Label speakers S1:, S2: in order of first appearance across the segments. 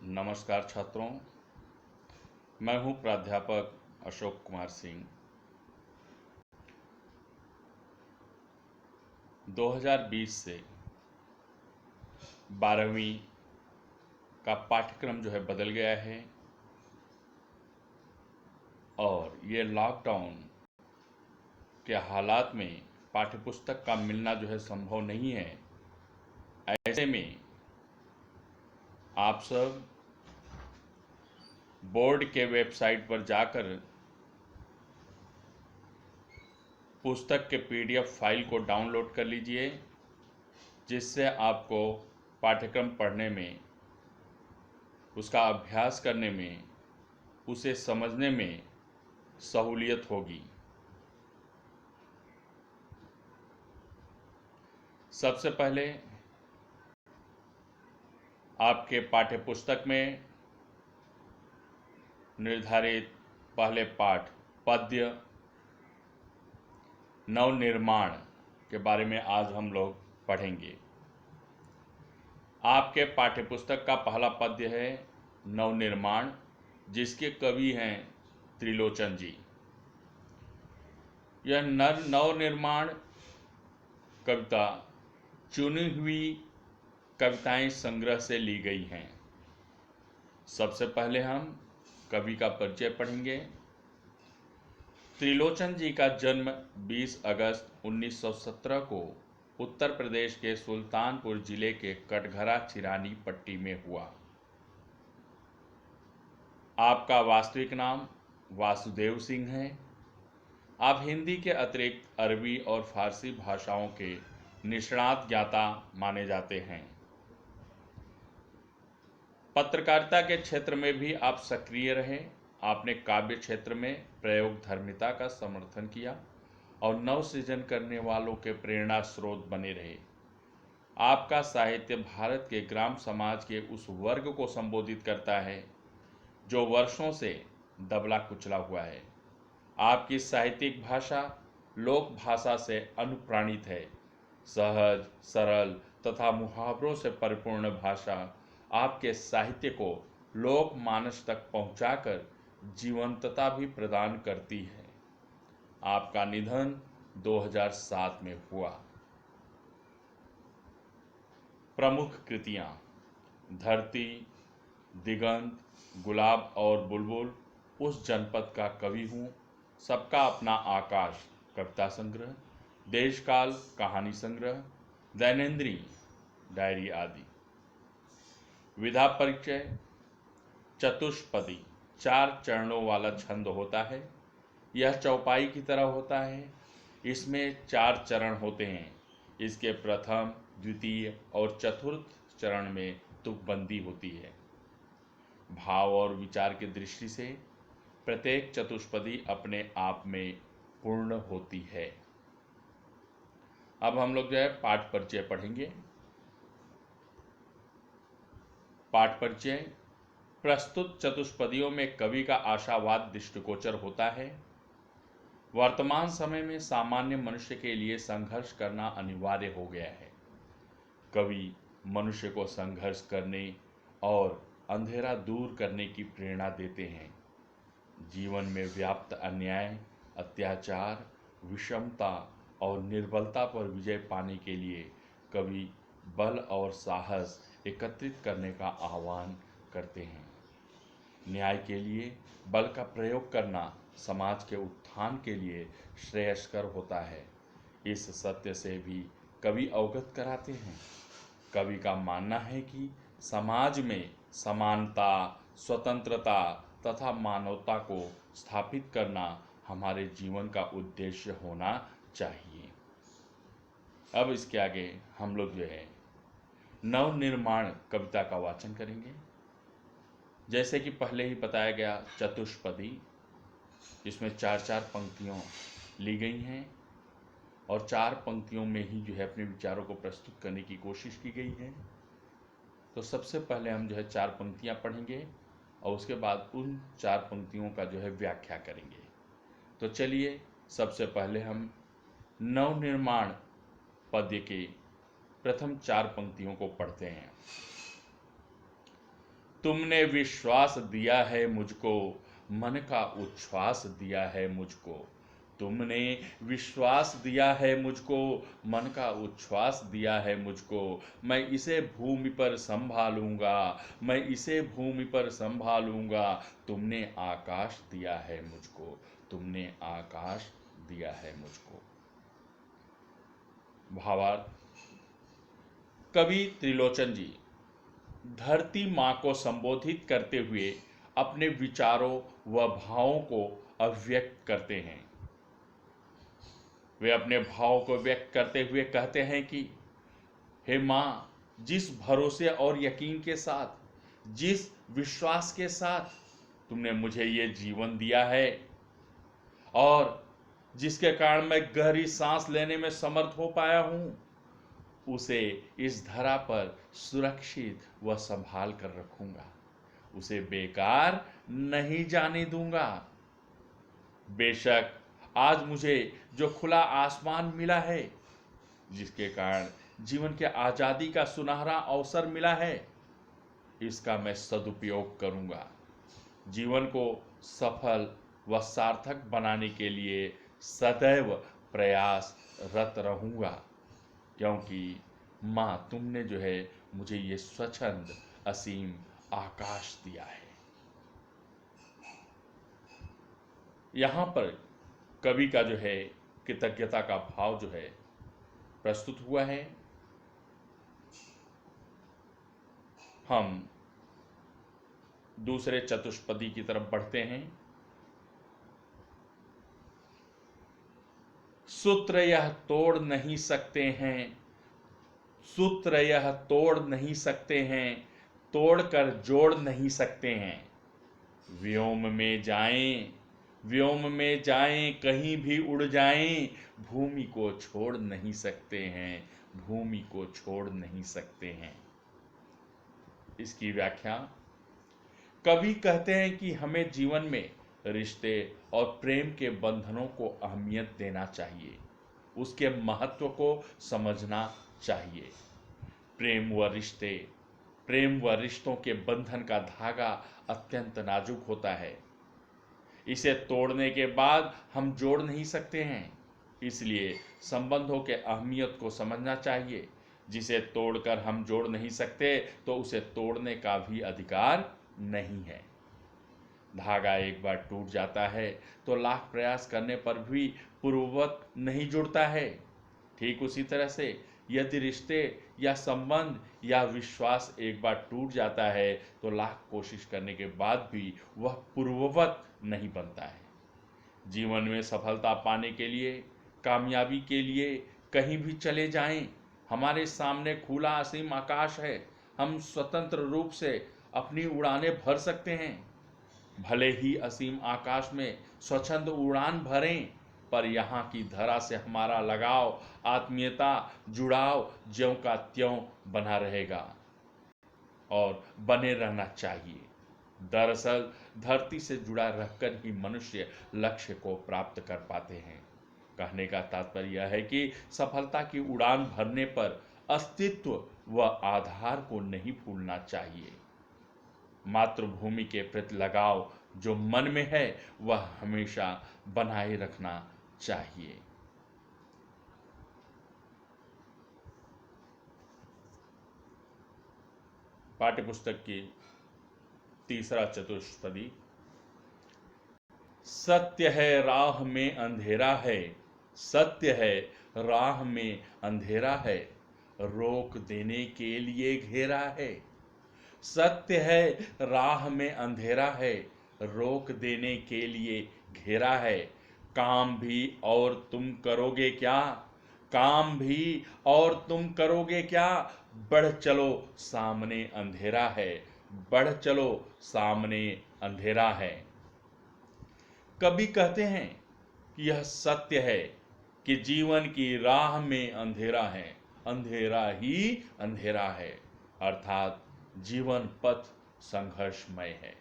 S1: नमस्कार छात्रों, मैं हूं प्राध्यापक अशोक कुमार सिंह। 2020 से 12वीं का पाठ्यक्रम बदल गया है और ये लॉकडाउन के हालात में पाठ्यपुस्तक का मिलना संभव नहीं है। ऐसे में आप सब बोर्ड के वेबसाइट पर जाकर पुस्तक के PDF फाइल को डाउनलोड कर लीजिए, जिससे आपको पाठ्यक्रम पढ़ने में, उसका अभ्यास करने में, उसे समझने में सहूलियत होगी। सबसे पहले आपके पाठ्यपुस्तक में निर्धारित पहले पाठ पद्य नवनिर्माण के बारे में आज हम लोग पढ़ेंगे। आपके पाठ्यपुस्तक का पहला पद्य है नवनिर्माण, जिसके कवि हैं त्रिलोचन जी। यह नवनिर्माण कविता चुनी हुई कविताएं संग्रह से ली गई हैं। सबसे पहले हम कवि का परिचय पढ़ेंगे। त्रिलोचन जी का जन्म 20 अगस्त 1917 को उत्तर प्रदेश के सुल्तानपुर जिले के कटघरा चिरानी पट्टी में हुआ। आपका वास्तविक नाम वासुदेव सिंह है। आप हिंदी के अतिरिक्त अरबी और फारसी भाषाओं के निष्णात ज्ञाता माने जाते हैं। पत्रकारिता के क्षेत्र में भी आप सक्रिय रहे। आपने काव्य क्षेत्र में प्रयोगधर्मिता का समर्थन किया और नव सृजन करने वालों के प्रेरणा स्रोत बने रहे। आपका साहित्य भारत के ग्राम समाज के उस वर्ग को संबोधित करता है जो वर्षों से दबला कुचला हुआ है। आपकी साहित्यिक भाषा लोक भाषा से अनुप्राणित है। सहज, सरल तथा मुहावरों से परिपूर्ण भाषा आपके साहित्य को लोक मानस तक पहुंचाकर जीवंतता भी प्रदान करती है। आपका निधन 2007 में हुआ। प्रमुख कृतियां धरती, दिगंत, गुलाब और बुलबुल, उस जनपद का कवि हूँ, सबका अपना आकाश कविता संग्रह, देशकाल कहानी संग्रह, दैनेंद्री डायरी आदि। विधा परिचय चतुष्पदी 4 चरणों वाला छंद होता है। यह चौपाई की तरह होता है। इसमें 4 चरण होते हैं। इसके प्रथम, द्वितीय और चतुर्थ चरण में तुकबंदी होती है। भाव और विचार की दृष्टि से प्रत्येक चतुष्पदी अपने आप में पूर्ण होती है। अब हम लोग पाठ परिचय पढ़ेंगे। पाठ परिचय प्रस्तुत चतुष्पदियों में कवि का आशावाद दृष्टिगोचर होता है। वर्तमान समय में सामान्य मनुष्य के लिए संघर्ष करना अनिवार्य हो गया है। कवि मनुष्य को संघर्ष करने और अंधेरा दूर करने की प्रेरणा देते हैं। जीवन में व्याप्त अन्याय, अत्याचार, विषमता और निर्बलता पर विजय पाने के लिए कवि बल और साहस एकत्रित करने का आह्वान करते हैं। न्याय के लिए बल का प्रयोग करना समाज के उत्थान के लिए श्रेयस्कर होता है। इस सत्य से भी कवि अवगत कराते हैं। कवि का मानना है कि समाज में समानता, स्वतंत्रता तथा मानवता को स्थापित करना हमारे जीवन का उद्देश्य होना चाहिए। अब इसके आगे हम लोग नवनिर्माण कविता का वाचन करेंगे। जैसे कि पहले ही बताया गया, चतुष्पदी, इसमें 4-4 पंक्तियों ली गई हैं और 4 पंक्तियों में ही अपने विचारों को प्रस्तुत करने की कोशिश की गई है। तो सबसे पहले हम 4 पंक्तियां पढ़ेंगे और उसके बाद उन 4 पंक्तियों का व्याख्या करेंगे। तो चलिए सबसे पहले हम नवनिर्माण पद्य के प्रथम 4 पंक्तियों को पढ़ते हैं। तुमने विश्वास दिया है मुझको, मन का उच्छ्वास दिया है मुझको। तुमने विश्वास दिया है मुझको, मन का उच्छ्वास दिया है मुझको। मैं इसे भूमि पर संभालूंगा, मैं इसे भूमि पर संभालूंगा। तुमने आकाश दिया है मुझको, तुमने आकाश दिया है मुझको। भावार्थ, कवि त्रिलोचन जी धरती माँ को संबोधित करते हुए अपने विचारों व भावों को अभिव्यक्त करते हैं। वे अपने भाव को व्यक्त करते हुए कहते हैं कि हे माँ, जिस भरोसे और यकीन के साथ, जिस विश्वास के साथ तुमने मुझे ये जीवन दिया है और जिसके कारण मैं गहरी सांस लेने में समर्थ हो पाया हूँ, उसे इस धरा पर सुरक्षित व संभाल कर रखूंगा। उसे बेकार नहीं जाने दूंगा। बेशक आज मुझे जो खुला आसमान मिला है, जिसके कारण जीवन के आजादी का सुनहरा अवसर मिला है, इसका मैं सदुपयोग करूंगा। जीवन को सफल व सार्थक बनाने के लिए सदैव प्रयासरत रहूंगा, क्योंकि माँ तुमने जो है मुझे ये स्वच्छंद असीम आकाश दिया है। यहाँ पर कवि का जो है कृतज्ञता का भाव जो है प्रस्तुत हुआ है। हम दूसरे चतुष्पदी की तरफ बढ़ते हैं। सूत्र यह तोड़ नहीं सकते हैं, सूत्र यह तोड़ नहीं सकते हैं, तोड़कर जोड़ नहीं सकते हैं। व्योम में जाएं, व्योम में जाएं, कहीं भी उड़ जाएं, भूमि को छोड़ नहीं सकते हैं, भूमि को छोड़ नहीं सकते हैं। इसकी व्याख्या, कवि कहते हैं कि हमें जीवन में रिश्ते और प्रेम के बंधनों को अहमियत देना चाहिए, उसके महत्व को समझना चाहिए। प्रेम व रिश्तों के बंधन का धागा अत्यंत नाजुक होता है। इसे तोड़ने के बाद हम जोड़ नहीं सकते हैं, इसलिए संबंधों के अहमियत को समझना चाहिए। जिसे तोड़कर हम जोड़ नहीं सकते तो उसे तोड़ने का भी अधिकार नहीं है। धागा एक बार टूट जाता है तो लाख प्रयास करने पर भी पूर्ववत नहीं जुड़ता है। ठीक उसी तरह से यदि रिश्ते या संबंध या विश्वास एक बार टूट जाता है तो लाख कोशिश करने के बाद भी वह पूर्ववत नहीं बनता है। जीवन में सफलता पाने के लिए, कामयाबी के लिए कहीं भी चले जाएं, हमारे सामने खुला असीम आकाश है। हम स्वतंत्र रूप से अपनी उड़ानें भर सकते हैं। भले ही असीम आकाश में स्वच्छंद उड़ान भरें, पर यहाँ की धरा से हमारा लगाव, आत्मीयता, जुड़ाव ज्यों का त्यों बना रहेगा और बने रहना चाहिए। दरअसल धरती से जुड़ा रहकर ही मनुष्य लक्ष्य को प्राप्त कर पाते हैं। कहने का तात्पर्य यह है कि सफलता की उड़ान भरने पर अस्तित्व व आधार को नहीं भूलना चाहिए। मातृभूमि के प्रति लगाव जो मन में है वह हमेशा बनाए रखना चाहिए। पाठ्यपुस्तक की तीसरा चतुष्पदी, सत्य है राह में अंधेरा है, सत्य है राह में अंधेरा है, रोक देने के लिए घेरा है। सत्य है राह में अंधेरा है, रोक देने के लिए घेरा है। काम भी और तुम करोगे क्या, काम भी और तुम करोगे क्या, बढ़ चलो सामने अंधेरा है, बढ़ चलो सामने अंधेरा है। कवि कहते हैं कि यह सत्य है कि जीवन की राह में अंधेरा है, अंधेरा ही अंधेरा है। अर्थात जीवन पथ संघर्षमय है,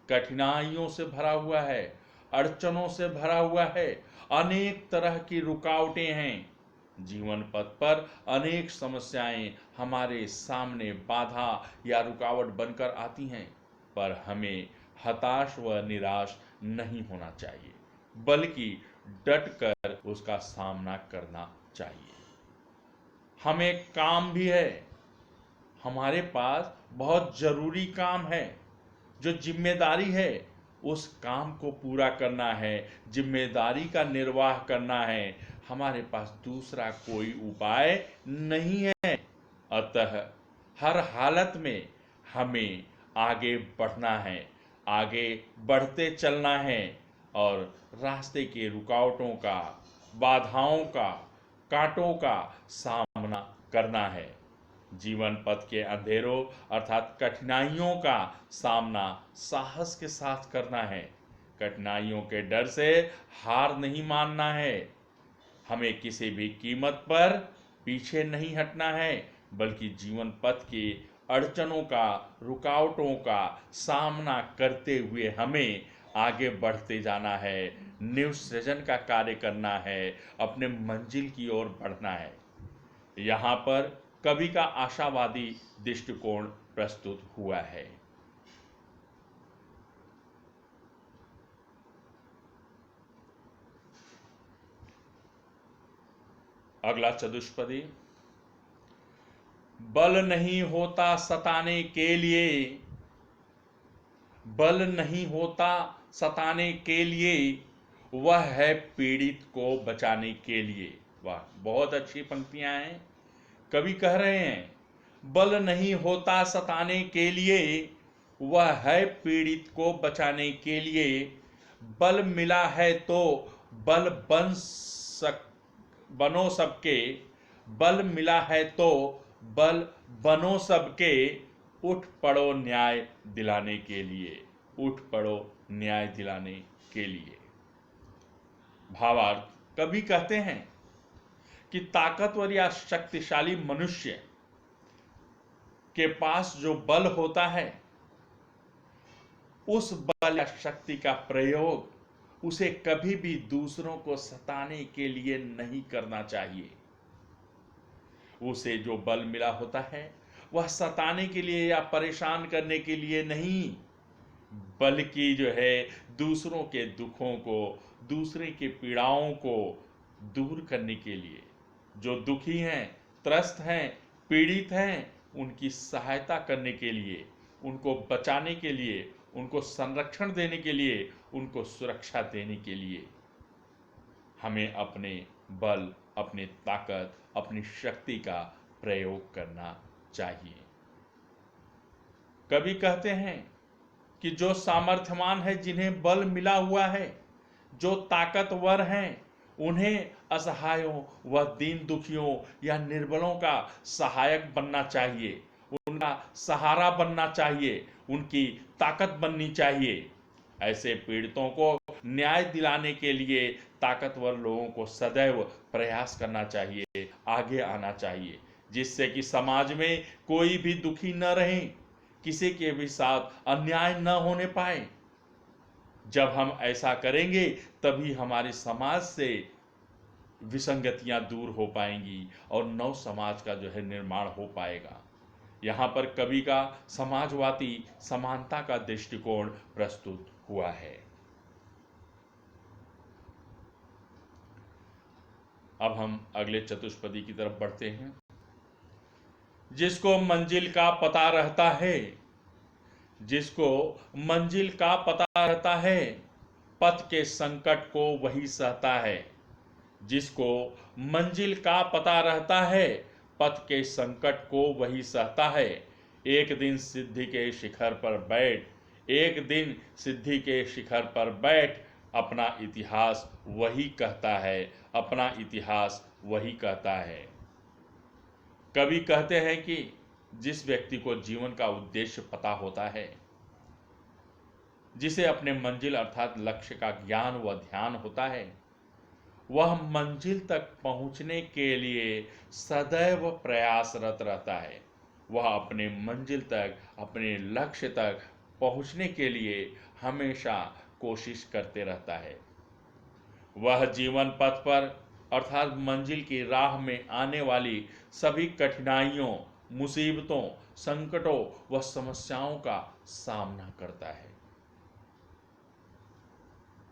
S1: कठिनाइयों से भरा हुआ है, अड़चनों से भरा हुआ है, अनेक तरह की रुकावटें हैं। जीवन पथ पर अनेक समस्याएं हमारे सामने बाधा या रुकावट बनकर आती हैं। पर हमें हताश व निराश नहीं होना चाहिए, बल्कि डट कर उसका सामना करना चाहिए। हमें काम भी है, हमारे पास बहुत जरूरी काम है, जो जिम्मेदारी है उस काम को पूरा करना है, जिम्मेदारी का निर्वाह करना है। हमारे पास दूसरा कोई उपाय नहीं है। अतः हर हालत में हमें आगे बढ़ना है, आगे बढ़ते चलना है और रास्ते के रुकावटों का, बाधाओं का, कांटों का सामना करना है। जीवन पथ के अंधेरों अर्थात कठिनाइयों का सामना साहस के साथ करना है। कठिनाइयों के डर से हार नहीं मानना है। हमें किसी भी कीमत पर पीछे नहीं हटना है, बल्कि जीवन पथ की अड़चनों का, रुकावटों का सामना करते हुए हमें आगे बढ़ते जाना है, निवसृजन का कार्य करना है, अपने मंजिल की ओर बढ़ना है। यहाँ पर कवि का आशावादी दृष्टिकोण प्रस्तुत हुआ है। अगला चतुष्पदी। बल नहीं होता सताने के लिए, बल नहीं होता सताने के लिए, वह है पीड़ित को बचाने के लिए। वाह, बहुत अच्छी पंक्तियां हैं। कवि कह रहे हैं बल नहीं होता सताने के लिए, वह है पीड़ित को बचाने के लिए। बल मिला है तो बल बनो सबके, बल मिला है तो बल बनो सबके, उठ पड़ो न्याय दिलाने के लिए, उठ पड़ो न्याय दिलाने के लिए। भावार्थ, कवि कहते हैं कि ताकतवर या शक्तिशाली मनुष्य के पास जो बल होता है, उस बल या शक्ति का प्रयोग उसे कभी भी दूसरों को सताने के लिए नहीं करना चाहिए। उसे जो बल मिला होता है वह सताने के लिए या परेशान करने के लिए नहीं, बल्कि जो है दूसरों के दुखों को, दूसरे की पीड़ाओं को दूर करने के लिए, जो दुखी हैं, त्रस्त हैं, पीड़ित हैं, उनकी सहायता करने के लिए, उनको बचाने के लिए, उनको संरक्षण देने के लिए, उनको सुरक्षा देने के लिए हमें अपने बल, अपनी ताकत, अपनी शक्ति का प्रयोग करना चाहिए। कवि कहते हैं कि जो सामर्थ्यवान है, जिन्हें बल मिला हुआ है, जो ताकतवर हैं, उन्हें असहायों व दीन दुखियों या निर्बलों का सहायक बनना चाहिए, उनका सहारा बनना चाहिए, उनकी ताकत बननी चाहिए। ऐसे पीड़ितों को न्याय दिलाने के लिए ताकतवर लोगों को सदैव प्रयास करना चाहिए, आगे आना चाहिए, जिससे कि समाज में कोई भी दुखी न रहे, किसी के भी साथ अन्याय न होने पाए। जब हम ऐसा करेंगे तभी हमारे समाज से विसंगतियां दूर हो पाएंगी और नव समाज का जो है निर्माण हो पाएगा। यहाँ पर कवि का समाजवादी समानता का दृष्टिकोण प्रस्तुत हुआ है। अब हम अगले चतुष्पदी की तरफ बढ़ते हैं। जिसको मंजिल का पता रहता है, जिसको मंजिल का पता रहता है, पथ के संकट को वही सहता है। जिसको मंजिल का पता रहता है, पथ के संकट को वही सहता है। एक दिन सिद्धि के शिखर पर बैठ, एक दिन सिद्धि के शिखर पर बैठ, अपना इतिहास वही कहता है, अपना इतिहास वही कहता है। कवि कहते हैं कि जिस व्यक्ति को जीवन का उद्देश्य पता होता है, जिसे अपने मंजिल अर्थात लक्ष्य का ज्ञान व ध्यान होता है, वह मंजिल तक पहुंचने के लिए सदैव प्रयासरत रहता है। वह अपने मंजिल तक, अपने लक्ष्य तक पहुंचने के लिए हमेशा कोशिश करते रहता है। वह जीवन पथ पर अर्थात मंजिल की राह में आने वाली सभी कठिनाइयों, मुसीबतों, संकटों व समस्याओं का सामना करता है।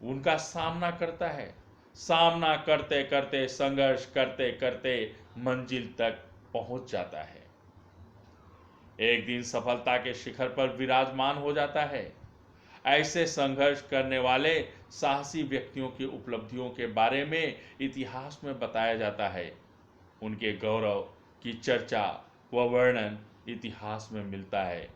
S1: उनका सामना करता है। सामना करते करते, संघर्ष करते करते मंजिल तक पहुंच जाता है। एक दिन सफलता के शिखर पर विराजमान हो जाता है। ऐसे संघर्ष करने वाले साहसी व्यक्तियों की उपलब्धियों के बारे में इतिहास में बताया जाता है। उनके गौरव की चर्चा व वर्णन इतिहास में मिलता है।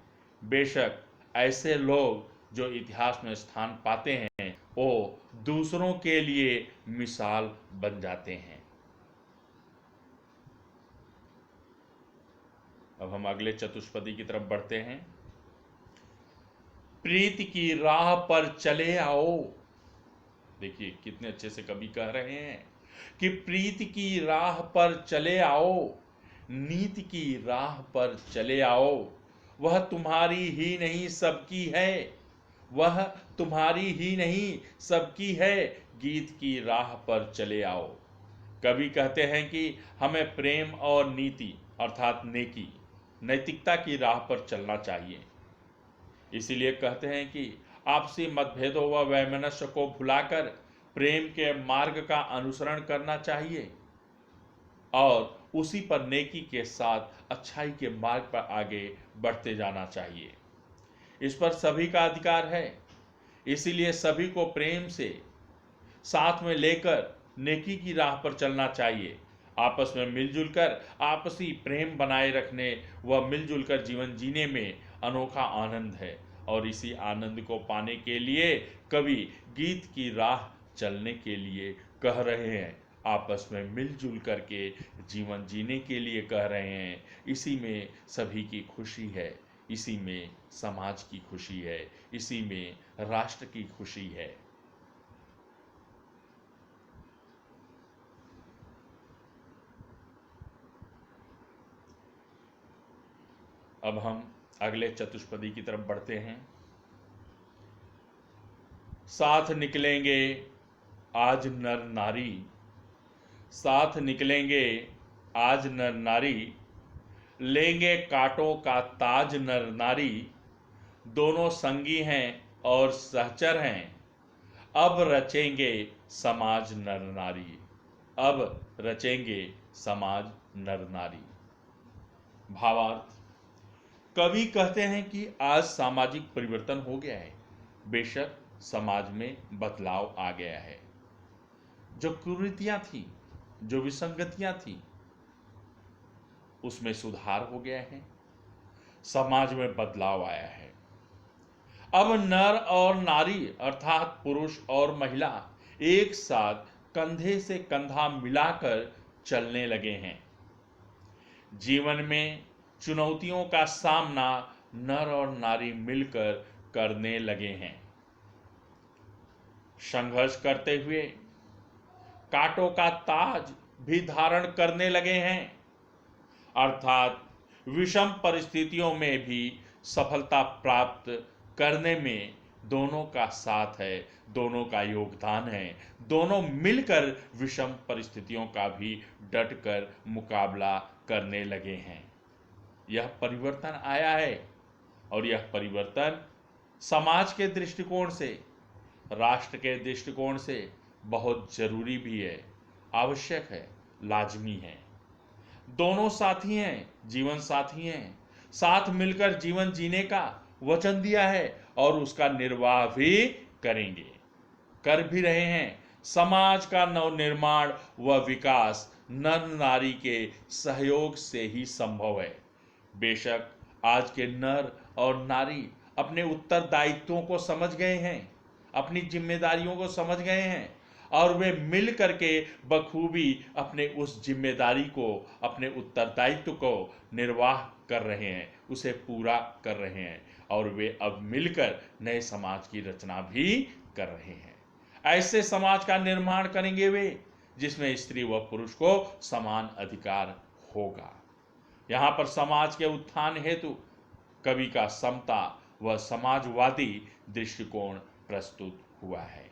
S1: बेशक ऐसे लोग जो इतिहास में स्थान पाते हैं वो दूसरों के लिए मिसाल बन जाते हैं। अब हम अगले चतुष्पदी की तरफ बढ़ते हैं। प्रीति की राह पर चले आओ। देखिए कितने अच्छे से कवि कह रहे हैं कि प्रीति की राह पर चले आओ, नीति की राह पर चले आओ। वह तुम्हारी ही नहीं सबकी है, वह तुम्हारी ही नहीं सबकी है, गीत की राह पर चले आओ। कवि कहते हैं कि हमें प्रेम और नीति अर्थात नेकी, नैतिकता की राह पर चलना चाहिए। इसीलिए कहते हैं कि आपसी मतभेदों व वैमनस्य को भुलाकर प्रेम के मार्ग का अनुसरण करना चाहिए और उसी पर नेकी के साथ अच्छाई के मार्ग पर आगे बढ़ते जाना चाहिए। इस पर सभी का अधिकार है। इसीलिए सभी को प्रेम से साथ में लेकर नेकी की राह पर चलना चाहिए। आपस में मिलजुल कर आपसी प्रेम बनाए रखने व मिलजुल कर जीवन जीने में अनोखा आनंद है और इसी आनंद को पाने के लिए कवि गीत की राह चलने के लिए कह रहे हैं। आपस में मिलजुल करके जीवन जीने के लिए कह रहे हैं। इसी में सभी की खुशी है, इसी में समाज की खुशी है, इसी में राष्ट्र की खुशी है। अब हम अगले चतुष्पदी की तरफ बढ़ते हैं। साथ निकलेंगे आज नर नारी, साथ निकलेंगे आज नर नारी, लेंगे कांटों का ताज नर नारी। दोनों संगी हैं और सहचर हैं, अब रचेंगे समाज नर नारी, अब रचेंगे समाज नर नारी। भावार्थ, कवि कहते हैं कि आज सामाजिक परिवर्तन हो गया है। बेशक समाज में बदलाव आ गया है। जो कुरीतियां थी, जो विसंगतियां थी, उसमें सुधार हो गया है। समाज में बदलाव आया है। अब नर और नारी अर्थात पुरुष और महिला एक साथ कंधे से कंधा मिलाकर चलने लगे हैं। जीवन में चुनौतियों का सामना नर और नारी मिलकर करने लगे हैं। संघर्ष करते हुए कांटों का ताज भी धारण करने लगे हैं, अर्थात विषम परिस्थितियों में भी सफलता प्राप्त करने में दोनों का साथ है, दोनों का योगदान है। दोनों मिलकर विषम परिस्थितियों का भी डटकर मुकाबला करने लगे हैं। यह परिवर्तन आया है और यह परिवर्तन समाज के दृष्टिकोण से, राष्ट्र के दृष्टिकोण से बहुत जरूरी भी है, आवश्यक है, लाजमी है। दोनों साथी हैं, जीवन साथी हैं, साथ मिलकर जीवन जीने का वचन दिया है और उसका निर्वाह भी करेंगे, कर भी रहे हैं। समाज का नवनिर्माण व विकास नर नारी के सहयोग से ही संभव है। बेशक आज के नर और नारी अपने उत्तरदायित्वों को समझ गए हैं, अपनी जिम्मेदारियों को समझ गए हैं और वे मिल करके बखूबी अपने उस जिम्मेदारी को, अपने उत्तरदायित्व को निर्वाह कर रहे हैं, उसे पूरा कर रहे हैं और वे अब मिलकर नए समाज की रचना भी कर रहे हैं। ऐसे समाज का निर्माण करेंगे वे जिसमें स्त्री व पुरुष को समान अधिकार होगा। यहाँ पर समाज के उत्थान हेतु कवि का समता व समाजवादी दृष्टिकोण प्रस्तुत हुआ है।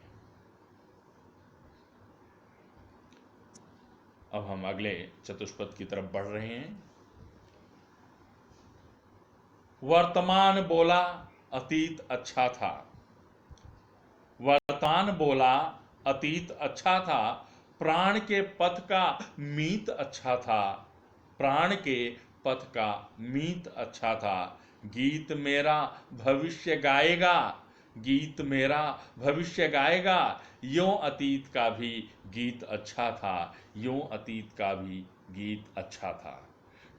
S1: अब हम अगले चतुष्पद की तरफ बढ़ रहे हैं। वर्तमान बोला अतीत अच्छा था। वर्तमान बोला अतीत अच्छा था, प्राण के पथ का मीत अच्छा था। प्राण के पथ का मीत अच्छा था। गीत मेरा भविष्य गाएगा, गीत मेरा भविष्य गाएगा। यों अतीत का भी गीत अच्छा था, यों अतीत का भी गीत अच्छा था।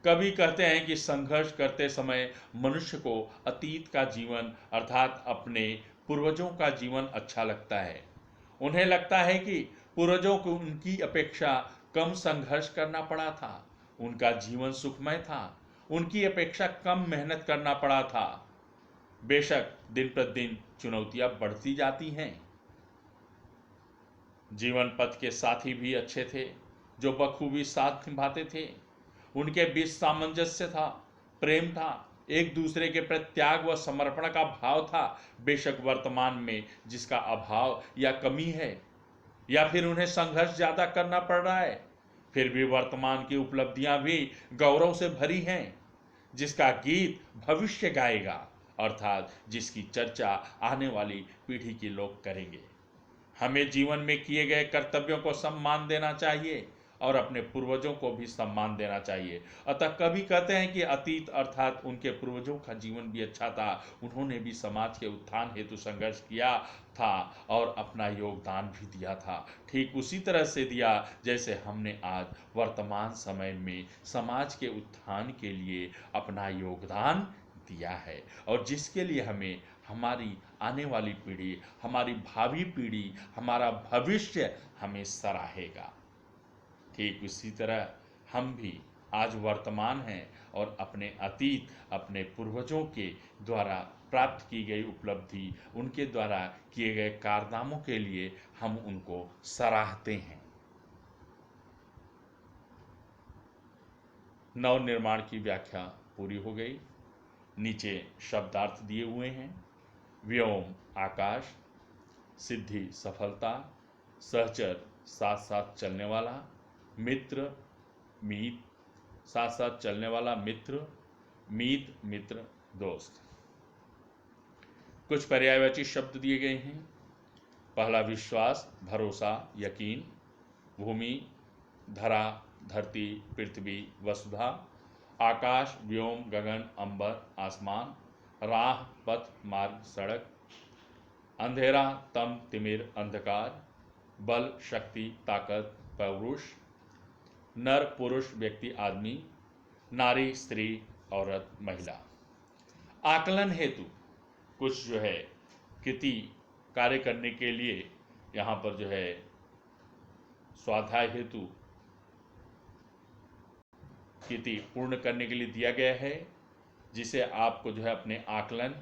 S1: कवि कहते हैं कि संघर्ष करते समय मनुष्य को अतीत का जीवन अर्थात अपने पूर्वजों का जीवन अच्छा लगता है। उन्हें लगता है कि पूर्वजों को उनकी अपेक्षा कम संघर्ष करना पड़ा था, उनका जीवन सुखमय था, उनकी अपेक्षा कम मेहनत करना पड़ा था। बेशक दिन प्रतिदिन चुनौतियां बढ़ती जाती हैं। जीवन पथ के साथी भी अच्छे थे जो बखूबी साथ निभाते थे। उनके बीच सामंजस्य था, प्रेम था, एक दूसरे के प्रति त्याग व समर्पण का भाव था। बेशक वर्तमान में जिसका अभाव या कमी है या फिर उन्हें संघर्ष ज्यादा करना पड़ रहा है, फिर भी वर्तमान की उपलब्धियां भी गौरव से भरी हैं। जिसका गीत भविष्य गाएगा अर्थात जिसकी चर्चा आने वाली पीढ़ी के लोग करेंगे। हमें जीवन में किए गए कर्तव्यों को सम्मान देना चाहिए और अपने पूर्वजों को भी सम्मान देना चाहिए। अतः कवि कहते हैं कि अतीत अर्थात उनके पूर्वजों का जीवन भी अच्छा था, उन्होंने भी समाज के उत्थान हेतु संघर्ष किया था और अपना योगदान भी दिया था। ठीक उसी तरह से दिया जैसे हमने आज वर्तमान समय में समाज के उत्थान के लिए अपना योगदान दिया है और जिसके लिए हमें हमारी आने वाली पीढ़ी, हमारी भावी पीढ़ी, हमारा भविष्य हमें सराहेगा। ठीक उसी तरह हम भी आज वर्तमान हैं और अपने अतीत, अपने पूर्वजों के द्वारा प्राप्त की गई उपलब्धि, उनके द्वारा किए गए कारनामों के लिए हम उनको सराहते हैं। नव निर्माण की व्याख्या पूरी हो गई। नीचे शब्दार्थ दिए हुए हैं। व्योम आकाश, सिद्धि सफलता, सहचर साथ साथ चलने वाला, मित्र मीत साथ साथ चलने वाला मित्र, मीत मित्र दोस्त। कुछ पर्यायवाची शब्द दिए गए हैं। पहला विश्वास, भरोसा, यकीन। भूमि धरा, धरती, पृथ्वी, वसुधा। आकाश व्योम, गगन, अंबर, आसमान। राह पथ, मार्ग, सड़क। अंधेरा तम, तिमिर, अंधकार। बल शक्ति, ताकत, पौरुष। नर पुरुष, व्यक्ति, आदमी। नारी स्त्री, औरत, महिला। आकलन हेतु कुछ जो है कृति कार्य करने के लिए यहाँ पर जो है स्वाध्याय हेतु कृति पूर्ण करने के लिए दिया गया है, जिसे आपको जो है अपने आकलन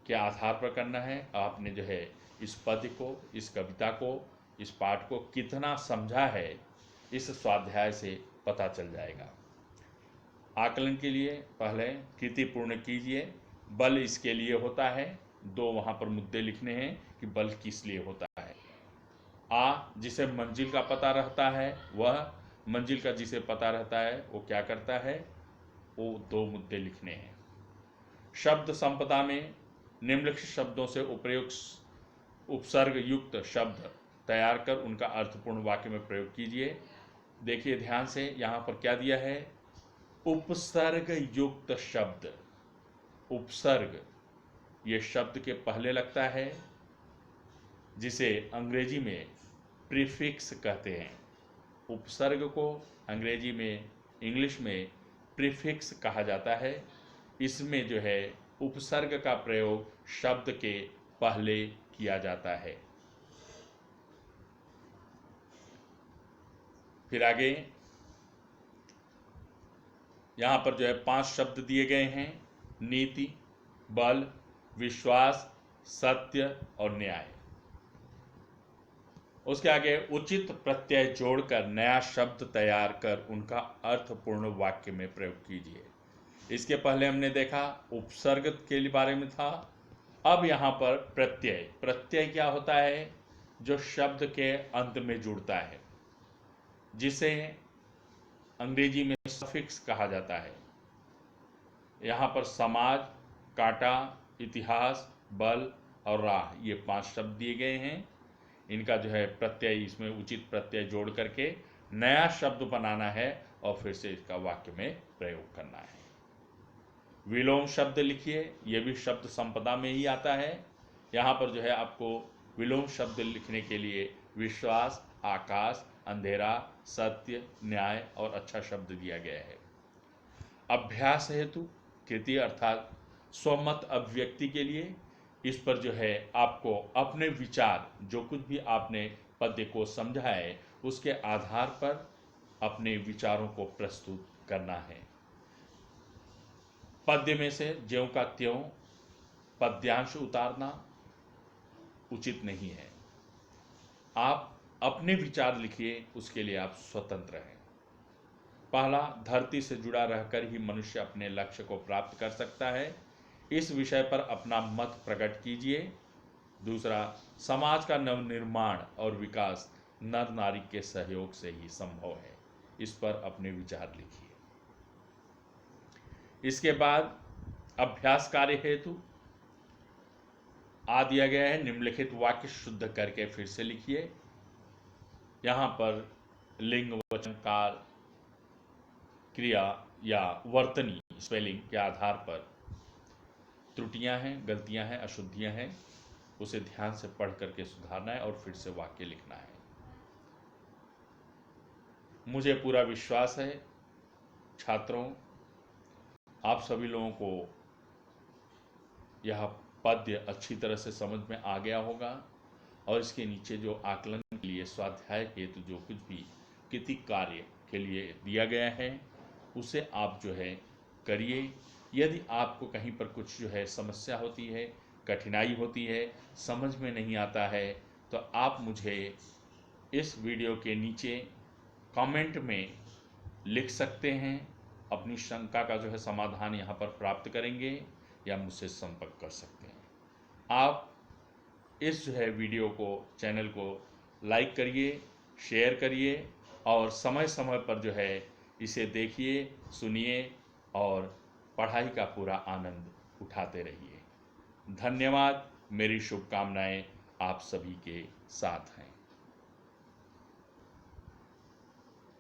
S1: के आधार पर करना है। आपने जो है इस पद्य को, इस कविता को, इस पाठ को कितना समझा है इस स्वाध्याय से पता चल जाएगा। आकलन के लिए पहले कृति पूर्ण कीजिए। बल इसके लिए होता है, दो वहाँ पर मुद्दे लिखने हैं कि बल किस लिए होता है। जिसे मंजिल का पता रहता है वह, मंजिल का जिसे पता रहता है वो क्या करता है, वो दो मुद्दे लिखने हैं। शब्द संपदा में निम्नलिखित शब्दों से उपयुक्त उपसर्ग युक्त शब्द तैयार कर उनका अर्थपूर्ण वाक्य में प्रयोग कीजिए। देखिए ध्यान से, यहाँ पर क्या दिया है, उपसर्ग युक्त शब्द। उपसर्ग ये शब्द के पहले लगता है, जिसे अंग्रेजी में प्रीफिक्स कहते हैं। उपसर्ग को अंग्रेजी में, इंग्लिश में प्रीफिक्स कहा जाता है। इसमें जो है उपसर्ग का प्रयोग शब्द के पहले किया जाता है। फिर आगे यहाँ पर जो है 5 शब्द दिए गए हैं। नीति, बल, विश्वास, सत्य और न्याय। उसके आगे उचित प्रत्यय जोड़कर नया शब्द तैयार कर उनका अर्थपूर्ण वाक्य में प्रयोग कीजिए। इसके पहले हमने देखा उपसर्ग के बारे में था। अब यहाँ पर प्रत्यय। प्रत्यय क्या होता है, जो शब्द के अंत में जुड़ता है, जिसे अंग्रेजी में सफिक्स कहा जाता है। यहाँ पर समाज, कांटा, इतिहास, बल और राह, ये 5 शब्द दिए गए हैं। इनका जो है प्रत्यय, इसमें उचित प्रत्यय जोड़ करके नया शब्द बनाना है और फिर से इसका वाक्य में प्रयोग करना है। विलोम शब्द लिखिए, यह भी शब्द संपदा में ही आता है। यहाँ पर जो है आपको विलोम शब्द लिखने के लिए विश्वास, आकाश, अंधेरा, सत्य, न्याय और अच्छा शब्द दिया गया है। अभ्यास हेतु कृति अर्थात स्वमत अभिव्यक्ति के लिए इस पर जो है आपको अपने विचार, जो कुछ भी आपने पद्य को समझा है उसके आधार पर अपने विचारों को प्रस्तुत करना है। पद्य में से ज्यों का त्यों पद्यांश उतारना उचित नहीं है। आप अपने विचार लिखिए, उसके लिए आप स्वतंत्र हैं। पहला, धरती से जुड़ा रहकर ही मनुष्य अपने लक्ष्य को प्राप्त कर सकता है, इस विषय पर अपना मत प्रकट कीजिए। दूसरा, समाज का नवनिर्माण और विकास नर नारी के सहयोग से ही संभव है, इस पर अपने विचार लिखिए। इसके बाद अभ्यास कार्य हेतु आ दिया गया है, निम्नलिखित वाक्य शुद्ध करके फिर से लिखिए। यहाँ पर लिंग, वचन, काल, क्रिया या वर्तनी स्पेलिंग के आधार पर त्रुटियां हैं, गलतियां हैं, अशुद्धियां हैं, उसे ध्यान से पढ़ करके सुधारना है और फिर से वाक्य लिखना है। मुझे पूरा विश्वास है छात्रों, आप सभी लोगों को यह पद्य अच्छी तरह से समझ में आ गया होगा और इसके नीचे जो आकलन के लिए स्वाध्याय हेतु जो कुछ भी कृति कार्य के लिए दिया गया है उसे आप जो है करिए। यदि आपको कहीं पर कुछ जो है समस्या होती है, कठिनाई होती है, समझ में नहीं आता है, तो आप मुझे इस वीडियो के नीचे कमेंट में लिख सकते हैं। अपनी शंका का जो है समाधान यहाँ पर प्राप्त करेंगे या मुझसे संपर्क कर सकते हैं। आप इस जो है वीडियो को, चैनल को लाइक करिए, शेयर करिए और समय समय पर जो है इसे देखिए, सुनिए और पढ़ाई का पूरा आनंद उठाते रहिए। धन्यवाद। मेरी शुभकामनाएं आप सभी के साथ हैं।